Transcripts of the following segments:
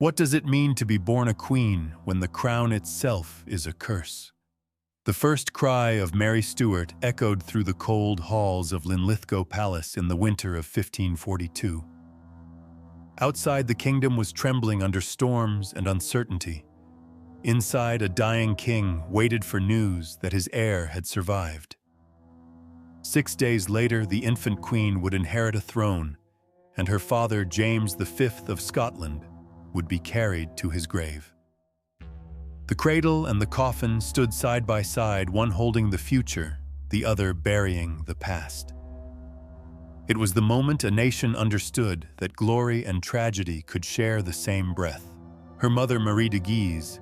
What does it mean to be born a queen when the crown itself is a curse? The first cry of Mary Stuart echoed through the cold halls of Linlithgow Palace in the winter of 1542. Outside, the kingdom was trembling under storms and uncertainty. Inside, a dying king waited for news that his heir had survived. 6 days later, the infant queen would inherit a throne, and her father, James V of Scotland, would be carried to his grave. The cradle and the coffin stood side by side, one holding the future, the other burying the past. It was the moment a nation understood that glory and tragedy could share the same breath. Her mother, Marie de Guise,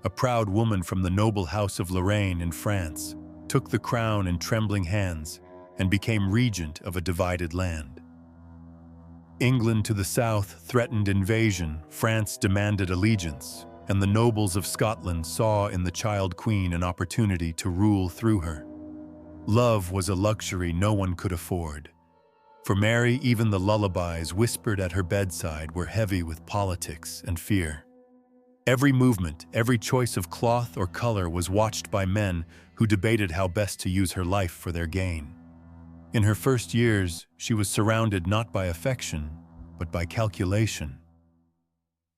a proud woman from the noble house of Lorraine in France, took the crown in trembling hands and became regent of a divided land. England to the south threatened invasion, France demanded allegiance, and the nobles of Scotland saw in the child queen an opportunity to rule through her. Love was a luxury no one could afford. For Mary, even the lullabies whispered at her bedside were heavy with politics and fear. Every movement, every choice of cloth or color was watched by men who debated how best to use her life for their gain. In her first years, she was surrounded not by affection, but by calculation.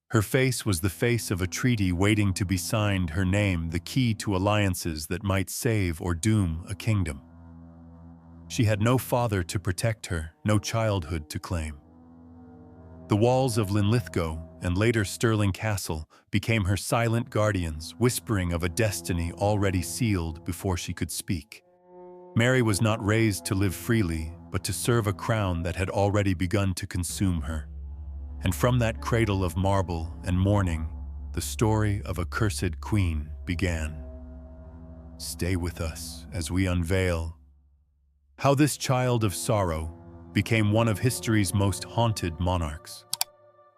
Her face was the face of a treaty waiting to be signed, her name the key to alliances that might save or doom a kingdom. She had no father to protect her, no childhood to claim. The walls of Linlithgow and later Stirling Castle became her silent guardians, whispering of a destiny already sealed before she could speak. Mary was not raised to live freely, but to serve a crown that had already begun to consume her. And from that cradle of marble and mourning, the story of a cursed queen began. Stay with us as we unveil how this child of sorrow became one of history's most haunted monarchs.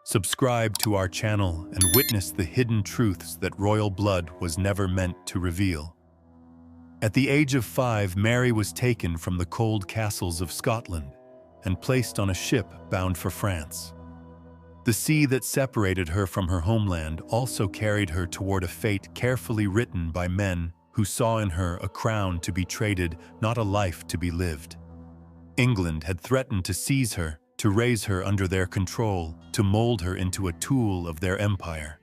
Subscribe to our channel and witness the hidden truths that royal blood was never meant to reveal. At the age of 5, Mary was taken from the cold castles of Scotland and placed on a ship bound for France. The sea that separated her from her homeland also carried her toward a fate carefully written by men who saw in her a crown to be traded, not a life to be lived. England had threatened to seize her, to raise her under their control, to mold her into a tool of their empire.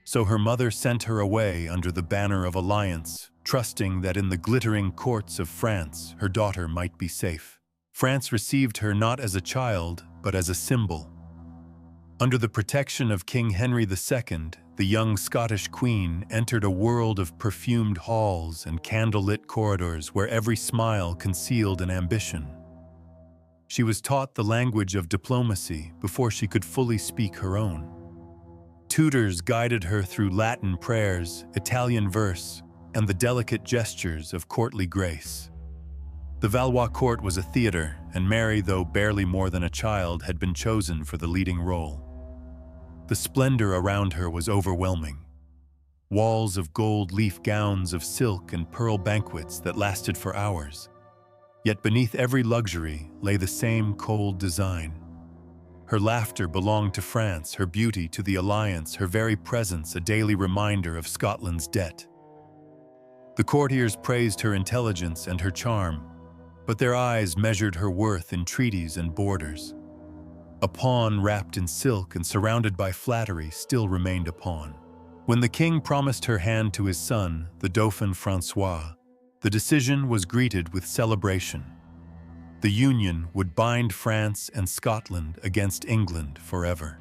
So her mother sent her away under the banner of alliance, trusting that in the glittering courts of France her daughter might be safe. France received her not as a child, but as a symbol. Under the protection of King Henry II, the young Scottish queen entered a world of perfumed halls and candlelit corridors where every smile concealed an ambition. She was taught the language of diplomacy before she could fully speak her own. Tutors guided her through Latin prayers, Italian verse, and the delicate gestures of courtly grace. The Valois court was a theater, and Mary, though barely more than a child, had been chosen for the leading role. The splendor around her was overwhelming. Walls of gold leaf gowns of silk and pearl banquets that lasted for hours. Yet beneath every luxury lay the same cold design. Her laughter belonged to France, her beauty to the alliance, her very presence a daily reminder of Scotland's debt. The courtiers praised her intelligence and her charm, but their eyes measured her worth in treaties and borders. A pawn wrapped in silk and surrounded by flattery still remained a pawn. When the king promised her hand to his son, the Dauphin Francois, the decision was greeted with celebration. The union would bind France and Scotland against England forever.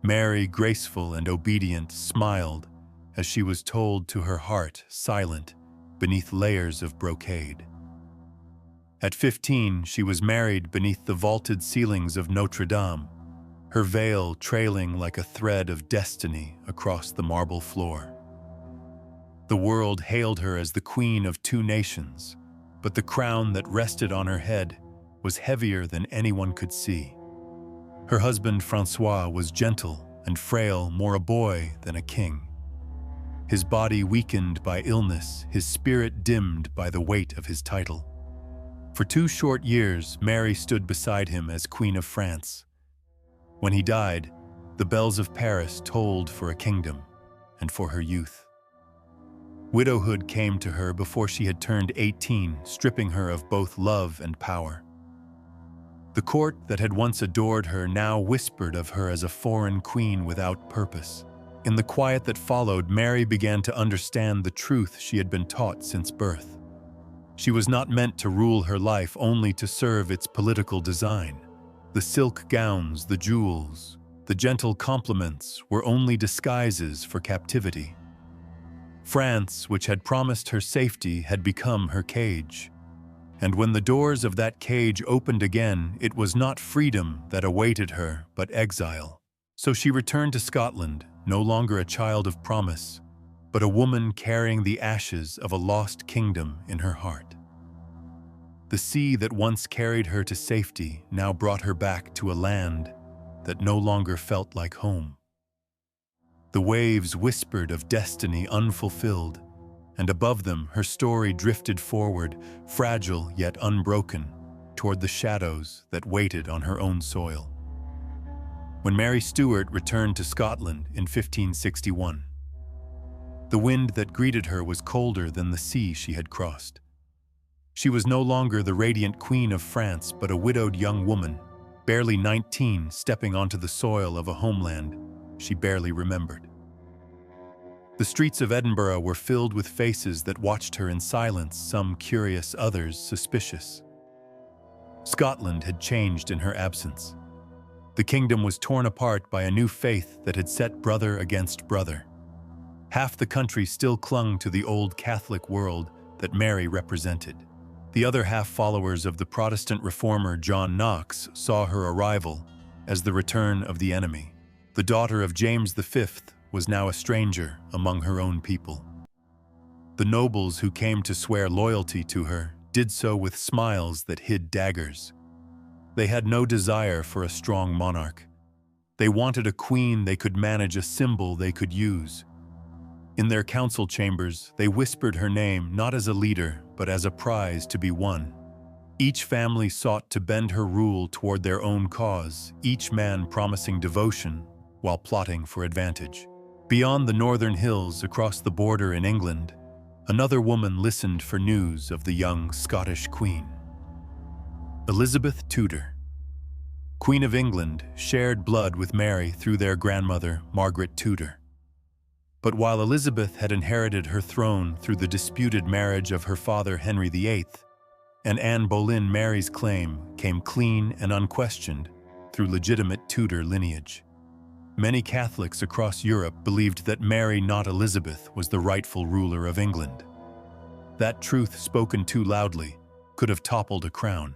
Mary, graceful and obedient, smiled as she was told to her heart, silent, beneath layers of brocade. At 15, she was married beneath the vaulted ceilings of Notre Dame, her veil trailing like a thread of destiny across the marble floor. The world hailed her as the queen of 2 nations, but the crown that rested on her head was heavier than anyone could see. Her husband, Francois, was gentle and frail, more a boy than a king. His body weakened by illness, his spirit dimmed by the weight of his title. For 2 short years, Mary stood beside him as Queen of France. When he died, The bells of Paris tolled for a kingdom and for her youth. Widowhood came to her before she had turned 18, stripping her of both love and power. The court that had once adored her now whispered of her as a foreign queen without purpose. In the quiet that followed, Mary began to understand the truth she had been taught since birth. She was not meant to rule her life, only to serve its political design. The silk gowns, the jewels, the gentle compliments were only disguises for captivity. France, which had promised her safety, had become her cage. And when the doors of that cage opened again, it was not freedom that awaited her, but exile. So she returned to Scotland, no longer a child of promise, but a woman carrying the ashes of a lost kingdom in her heart. The sea that once carried her to safety now brought her back to a land that no longer felt like home. The waves whispered of destiny unfulfilled, and above them her story drifted forward, fragile yet unbroken, toward the shadows that waited on her own soil. When Mary Stuart returned to Scotland in 1561, the wind that greeted her was colder than the sea she had crossed. She was no longer the radiant queen of France, but a widowed young woman, barely 19, stepping onto the soil of a homeland she barely remembered. The streets of Edinburgh were filled with faces that watched her in silence, some curious, others suspicious. Scotland had changed in her absence. The kingdom was torn apart by a new faith that had set brother against brother. Half the country still clung to the old Catholic world that Mary represented. The other half, followers of the Protestant reformer John Knox, saw her arrival as the return of the enemy. The daughter of James V was now a stranger among her own people. The nobles who came to swear loyalty to her did so with smiles that hid daggers. They had no desire for a strong monarch. They wanted a queen they could manage, a symbol they could use. In their council chambers, they whispered her name not as a leader, but as a prize to be won. Each family sought to bend her rule toward their own cause, each man promising devotion while plotting for advantage. Beyond the northern hills, across the border in England, another woman listened for news of the young Scottish queen. Elizabeth Tudor, Queen of England, shared blood with Mary through their grandmother, Margaret Tudor. But while Elizabeth had inherited her throne through the disputed marriage of her father Henry VIII, and Anne Boleyn, Mary's claim came clean and unquestioned through legitimate Tudor lineage. Many Catholics across Europe believed that Mary, not Elizabeth, was the rightful ruler of England. That truth, spoken too loudly, could have toppled a crown.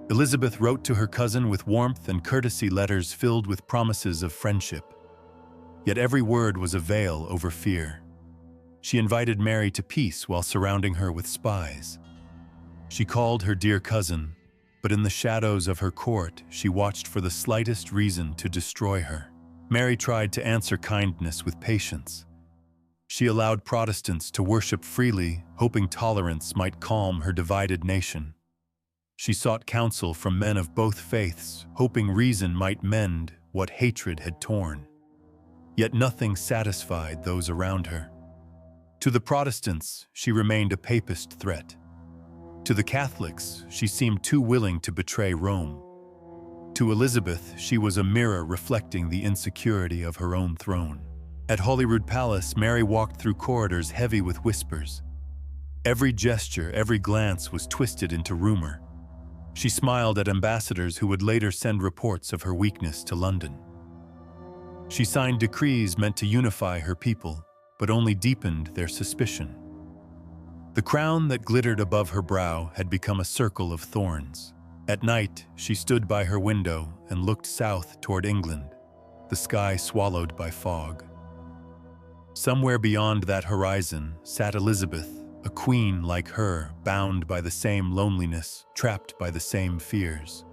Elizabeth wrote to her cousin with warmth and courtesy, letters filled with promises of friendship. Yet every word was a veil over fear. She invited Mary to peace while surrounding her with spies. She called her dear cousin, but in the shadows of her court, she watched for the slightest reason to destroy her. Mary tried to answer kindness with patience. She allowed Protestants to worship freely, hoping tolerance might calm her divided nation. She sought counsel from men of both faiths, hoping reason might mend what hatred had torn. Yet nothing satisfied those around her. To the Protestants, she remained a papist threat. To the Catholics, she seemed too willing to betray Rome. To Elizabeth, she was a mirror reflecting the insecurity of her own throne. At Holyrood Palace, Mary walked through corridors heavy with whispers. Every gesture, every glance was twisted into rumor. She smiled at ambassadors who would later send reports of her weakness to London. She signed decrees meant to unify her people, but only deepened their suspicion. The crown that glittered above her brow had become a circle of thorns. At night, she stood by her window and looked south toward England, the sky swallowed by fog. Somewhere beyond that horizon sat Elizabeth, a queen like her, bound by the same loneliness, trapped by the same fears.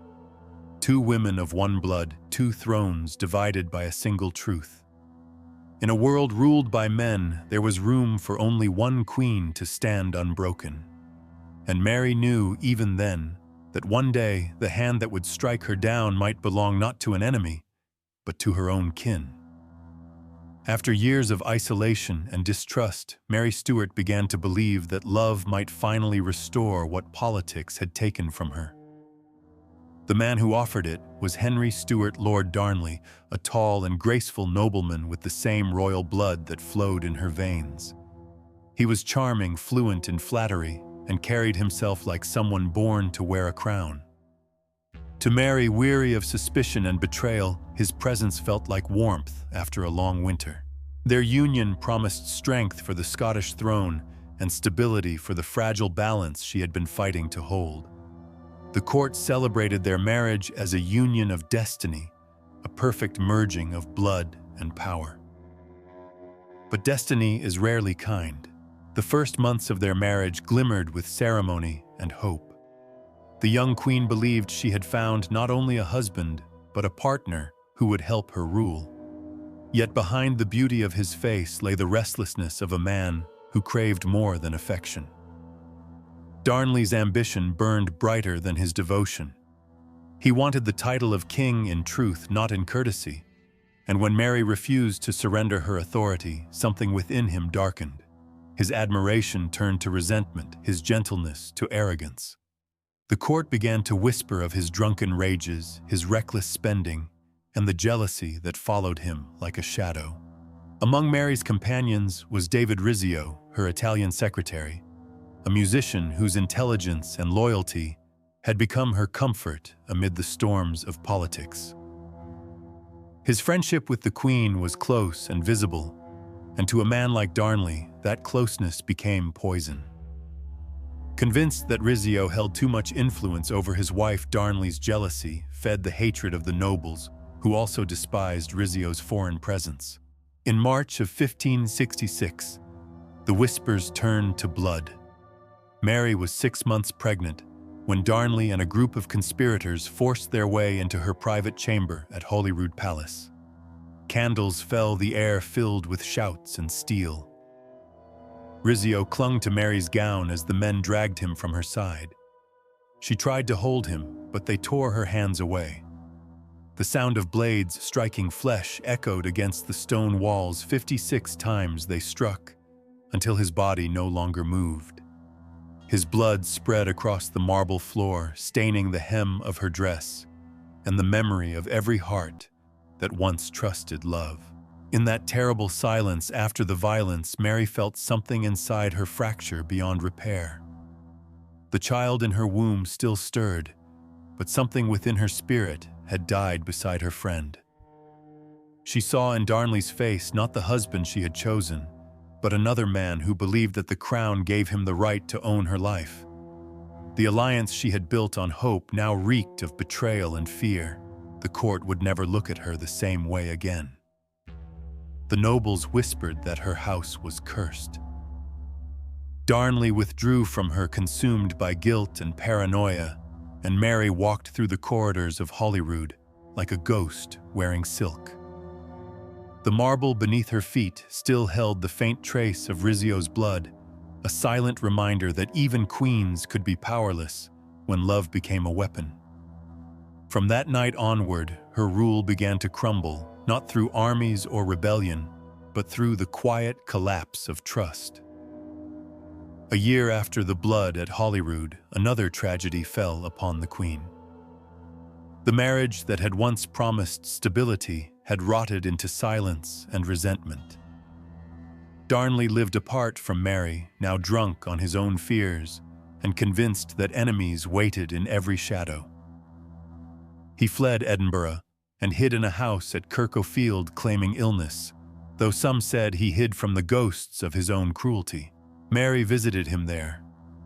Two women of one blood, two thrones divided by a single truth. In a world ruled by men, there was room for only one queen to stand unbroken. And Mary knew, even then, that one day the hand that would strike her down might belong not to an enemy, but to her own kin. After years of isolation and distrust, Mary Stuart began to believe that love might finally restore what politics had taken from her. The man who offered it was Henry Stuart Lord Darnley, a tall and graceful nobleman with the same royal blood that flowed in her veins. He was charming, fluent in flattery, and carried himself like someone born to wear a crown. To Mary, weary of suspicion and betrayal, his presence felt like warmth after a long winter. Their union promised strength for the Scottish throne and stability for the fragile balance she had been fighting to hold. The court celebrated their marriage as a union of destiny, a perfect merging of blood and power. But destiny is rarely kind. The first months of their marriage glimmered with ceremony and hope. The young queen believed she had found not only a husband, but a partner who would help her rule. Yet behind the beauty of his face lay the restlessness of a man who craved more than affection. Darnley's ambition burned brighter than his devotion. He wanted the title of king in truth, not in courtesy, and when Mary refused to surrender her authority, something within him darkened. His admiration turned to resentment, his gentleness to arrogance. The court began to whisper of his drunken rages, his reckless spending, and the jealousy that followed him like a shadow. Among Mary's companions was David Rizzio, her Italian secretary, a musician whose intelligence and loyalty had become her comfort amid the storms of politics. His friendship with the Queen was close and visible, and to a man like Darnley, that closeness became poison. Convinced that Rizzio held too much influence over his wife, Darnley's jealousy fed the hatred of the nobles, who also despised Rizzio's foreign presence. In March of 1566, the whispers turned to blood. Mary was 6 months pregnant when Darnley and a group of conspirators forced their way into her private chamber at Holyrood Palace. Candles fell, the air filled with shouts and steel. Rizzio clung to Mary's gown as the men dragged him from her side. She tried to hold him, but they tore her hands away. The sound of blades striking flesh echoed against the stone walls. 56 times they struck, until his body no longer moved. His blood spread across the marble floor, staining the hem of her dress, and the memory of every heart that once trusted love. In that terrible silence after the violence, Mary felt something inside her fracture beyond repair. The child in her womb still stirred, but something within her spirit had died beside her friend. She saw in Darnley's face not the husband she had chosen, but another man who believed that the crown gave him the right to own her life. The alliance she had built on hope now reeked of betrayal and fear. The court would never look at her the same way again. The nobles whispered that her house was cursed. Darnley withdrew from her, consumed by guilt and paranoia, and Mary walked through the corridors of Holyrood like a ghost wearing silk. The marble beneath her feet still held the faint trace of Rizzio's blood, a silent reminder that even queens could be powerless when love became a weapon. From that night onward, her rule began to crumble, not through armies or rebellion, but through the quiet collapse of trust. A year after the blood at Holyrood, another tragedy fell upon the Queen. The marriage that had once promised stability had rotted into silence and resentment. Darnley lived apart from Mary, now drunk on his own fears and convinced that enemies waited in every shadow. He fled Edinburgh and hid in a house at Kirklefield, claiming illness, though some said he hid from the ghosts of his own cruelty. Mary visited him there,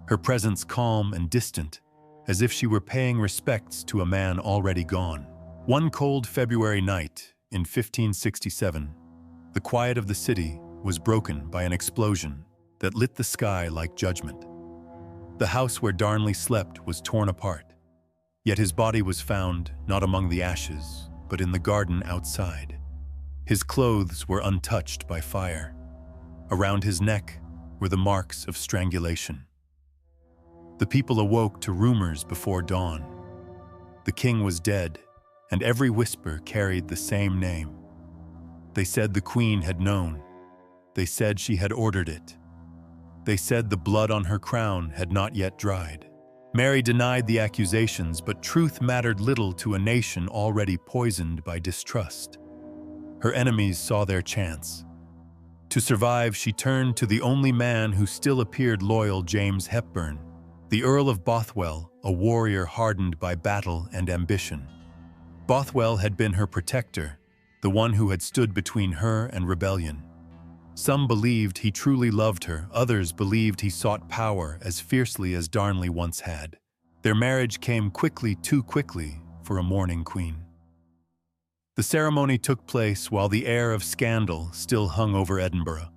her presence calm and distant, as if she were paying respects to a man already gone. One cold February night in 1567, the quiet of the city was broken by an explosion that lit the sky like judgment. The house where Darnley slept was torn apart, yet his body was found not among the ashes, but in the garden outside. His clothes were untouched by fire. Around his neck were the marks of strangulation. The people awoke to rumors before dawn. The king was dead, and every whisper carried the same name. They said the queen had known. They said she had ordered it. They said the blood on her crown had not yet dried. Mary denied the accusations, but truth mattered little to a nation already poisoned by distrust. Her enemies saw their chance. To survive, she turned to the only man who still appeared loyal, James Hepburn, the Earl of Bothwell, a warrior hardened by battle and ambition. Bothwell had been her protector, the one who had stood between her and rebellion. Some believed he truly loved her, others believed he sought power as fiercely as Darnley once had. Their marriage came quickly, too quickly for a mourning queen. The ceremony took place while the air of scandal still hung over Edinburgh.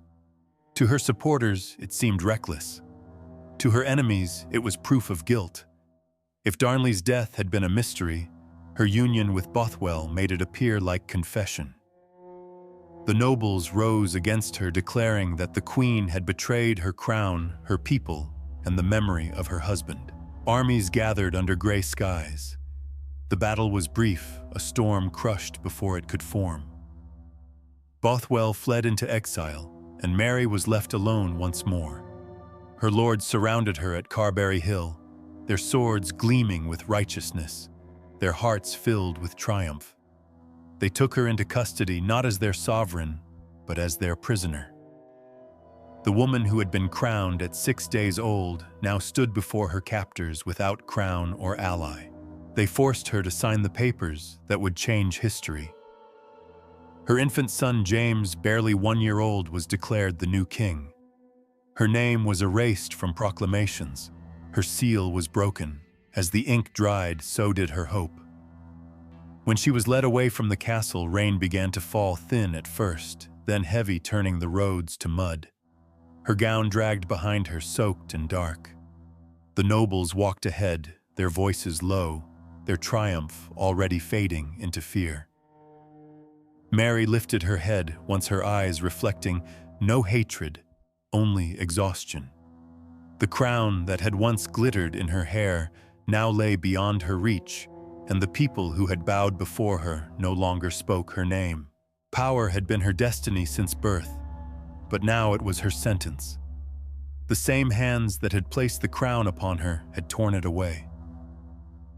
To her supporters, it seemed reckless. To her enemies, it was proof of guilt. If Darnley's death had been a mystery, her union with Bothwell made it appear like confession. The nobles rose against her, declaring that the queen had betrayed her crown, her people, and the memory of her husband. Armies gathered under gray skies. The battle was brief, a storm crushed before it could form. Bothwell fled into exile, and Mary was left alone once more. Her lords surrounded her at Carberry Hill, their swords gleaming with righteousness, their hearts filled with triumph. They took her into custody not as their sovereign, but as their prisoner. The woman who had been crowned at 6 days old now stood before her captors without crown or ally. They forced her to sign the papers that would change history. Her infant son James, barely 1 year old, was declared the new king. Her name was erased from proclamations. Her seal was broken. As the ink dried, so did her hope. When she was led away from the castle, rain began to fall, thin at first, then heavy, turning the roads to mud. Her gown dragged behind her, soaked and dark. The nobles walked ahead, their voices low, their triumph already fading into fear. Mary lifted her head, once her eyes reflecting no hatred, only exhaustion. The crown that had once glittered in her hair now lay beyond her reach, and the people who had bowed before her no longer spoke her name. Power had been her destiny since birth, but now it was her sentence. The same hands that had placed the crown upon her had torn it away.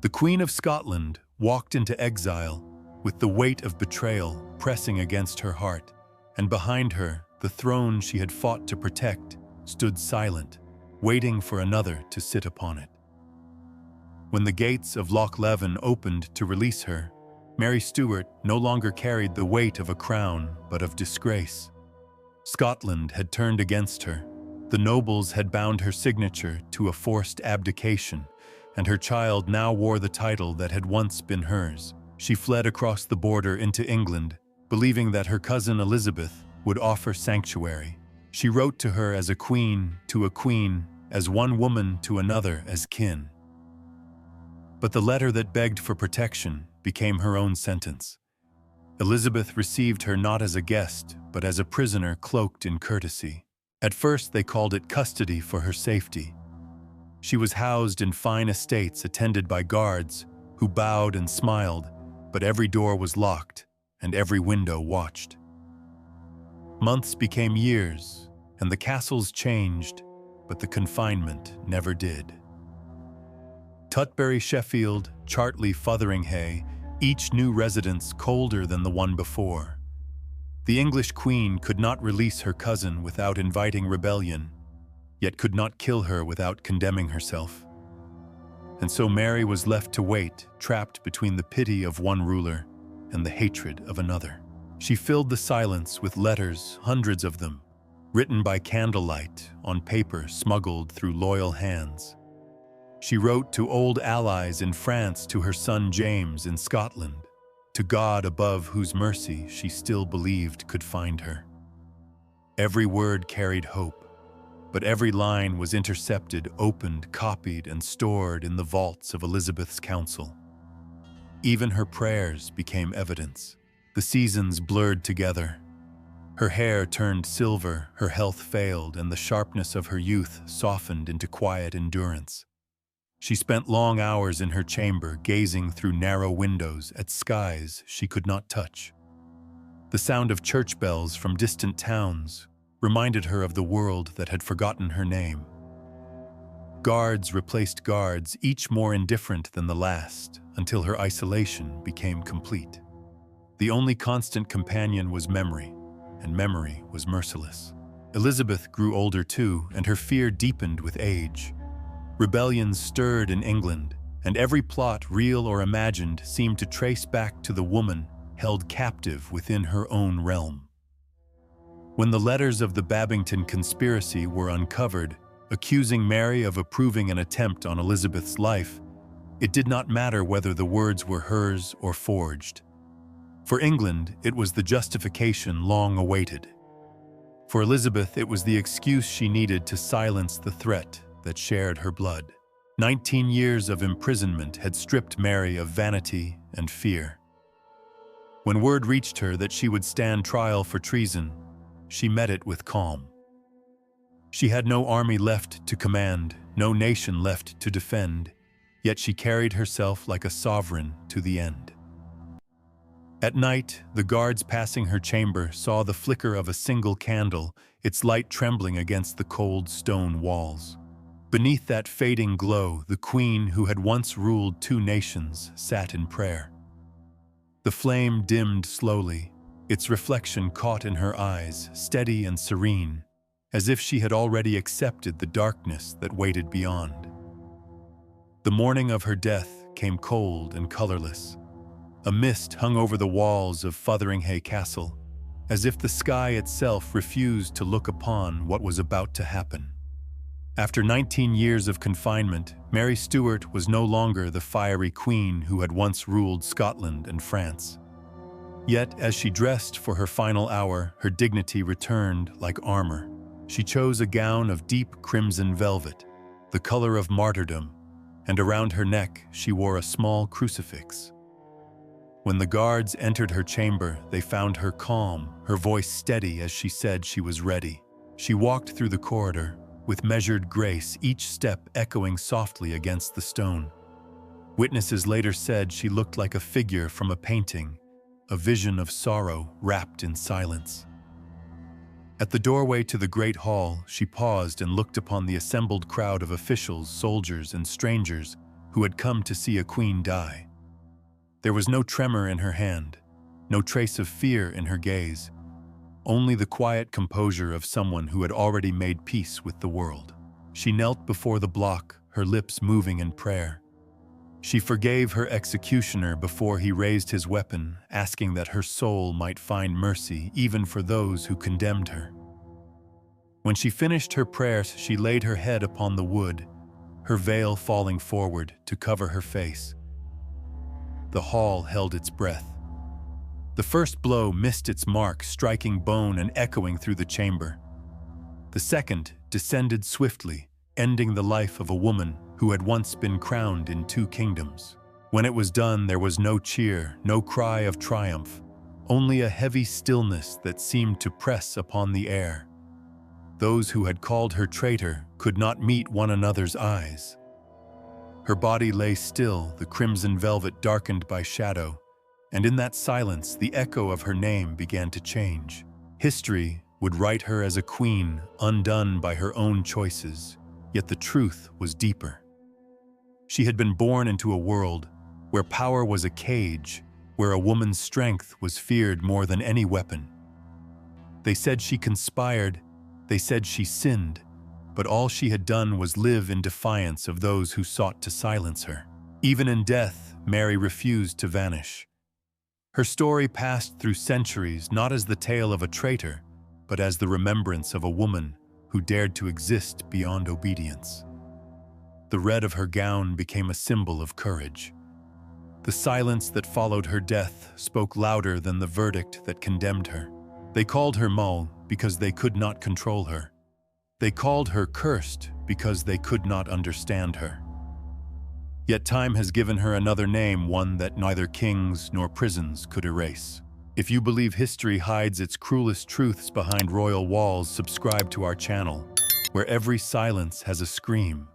The Queen of Scotland walked into exile with the weight of betrayal pressing against her heart, and behind her, the throne she had fought to protect stood silent, waiting for another to sit upon it. When the gates of Loch Leven opened to release her, Mary Stuart no longer carried the weight of a crown, but of disgrace. Scotland had turned against her. The nobles had bound her signature to a forced abdication, and her child now wore the title that had once been hers. She fled across the border into England, believing that her cousin Elizabeth would offer sanctuary. She wrote to her as a queen to a queen, as one woman to another as kin. But the letter that begged for protection became her own sentence. Elizabeth received her not as a guest, but as a prisoner cloaked in courtesy. At first they called it custody for her safety. She was housed in fine estates attended by guards who bowed and smiled, but every door was locked and every window watched. Months became years, and the castles changed, but the confinement never did. Tutbury, Sheffield, Chartley, Fotheringhay, each new residence colder than the one before. The English queen could not release her cousin without inviting rebellion, yet could not kill her without condemning herself. And so Mary was left to wait, trapped between the pity of one ruler and the hatred of another. She filled the silence with letters, hundreds of them, written by candlelight on paper smuggled through loyal hands. She wrote to old allies in France, to her son James in Scotland, to God above whose mercy she still believed could find her. Every word carried hope, but every line was intercepted, opened, copied, and stored in the vaults of Elizabeth's council. Even her prayers became evidence. The seasons blurred together. Her hair turned silver, her health failed, and the sharpness of her youth softened into quiet endurance. She spent long hours in her chamber gazing through narrow windows at skies she could not touch. The sound of church bells from distant towns reminded her of the world that had forgotten her name. Guards replaced guards, each more indifferent than the last, until her isolation became complete. The only constant companion was memory, and memory was merciless. Elizabeth grew older too, and her fear deepened with age. Rebellions stirred in England, and every plot, real or imagined, seemed to trace back to the woman held captive within her own realm. When the letters of the Babington conspiracy were uncovered, accusing Mary of approving an attempt on Elizabeth's life, it did not matter whether the words were hers or forged. For England, it was the justification long awaited. For Elizabeth, it was the excuse she needed to silence the threat that shared her blood. 19 years of imprisonment had stripped Mary of vanity and fear. When word reached her that she would stand trial for treason, she met it with calm. She had no army left to command, no nation left to defend, yet she carried herself like a sovereign to the end. At night, the guards passing her chamber saw the flicker of a single candle, its light trembling against the cold stone walls. Beneath that fading glow, the queen who had once ruled 2 nations sat in prayer. The flame dimmed slowly, its reflection caught in her eyes, steady and serene, as if she had already accepted the darkness that waited beyond. The morning of her death came cold and colorless. A mist hung over the walls of Fotheringhay Castle, as if the sky itself refused to look upon what was about to happen. After 19 years of confinement, Mary Stuart was no longer the fiery queen who had once ruled Scotland and France. Yet, as she dressed for her final hour, her dignity returned like armor. She chose a gown of deep crimson velvet, the color of martyrdom, and around her neck she wore a small crucifix. When the guards entered her chamber, they found her calm, her voice steady as she said she was ready. She walked through the corridor, with measured grace, each step echoing softly against the stone. Witnesses later said she looked like a figure from a painting, a vision of sorrow wrapped in silence. At the doorway to the great hall, she paused and looked upon the assembled crowd of officials, soldiers, and strangers who had come to see a queen die. There was no tremor in her hand, no trace of fear in her gaze, only the quiet composure of someone who had already made peace with the world. She knelt before the block, her lips moving in prayer. She forgave her executioner before he raised his weapon, asking that her soul might find mercy even for those who condemned her. When she finished her prayers, she laid her head upon the wood, her veil falling forward to cover her face. The hall held its breath. The first blow missed its mark, striking bone and echoing through the chamber. The second descended swiftly, ending the life of a woman who had once been crowned in 2 kingdoms. When it was done, there was no cheer, no cry of triumph, only a heavy stillness that seemed to press upon the air. Those who had called her traitor could not meet one another's eyes. Her body lay still, the crimson velvet darkened by shadow, and in that silence, the echo of her name began to change. History would write her as a queen, undone by her own choices, yet the truth was deeper. She had been born into a world where power was a cage, where a woman's strength was feared more than any weapon. They said she conspired, they said she sinned, but all she had done was live in defiance of those who sought to silence her. Even in death, Mary refused to vanish. Her story passed through centuries not as the tale of a traitor, but as the remembrance of a woman who dared to exist beyond obedience. The red of her gown became a symbol of courage. The silence that followed her death spoke louder than the verdict that condemned her. They called her Mull because they could not control her. They called her cursed because they could not understand her. Yet time has given her another name, one that neither kings nor prisons could erase. If you believe history hides its cruelest truths behind royal walls, subscribe to our channel, where every silence has a scream.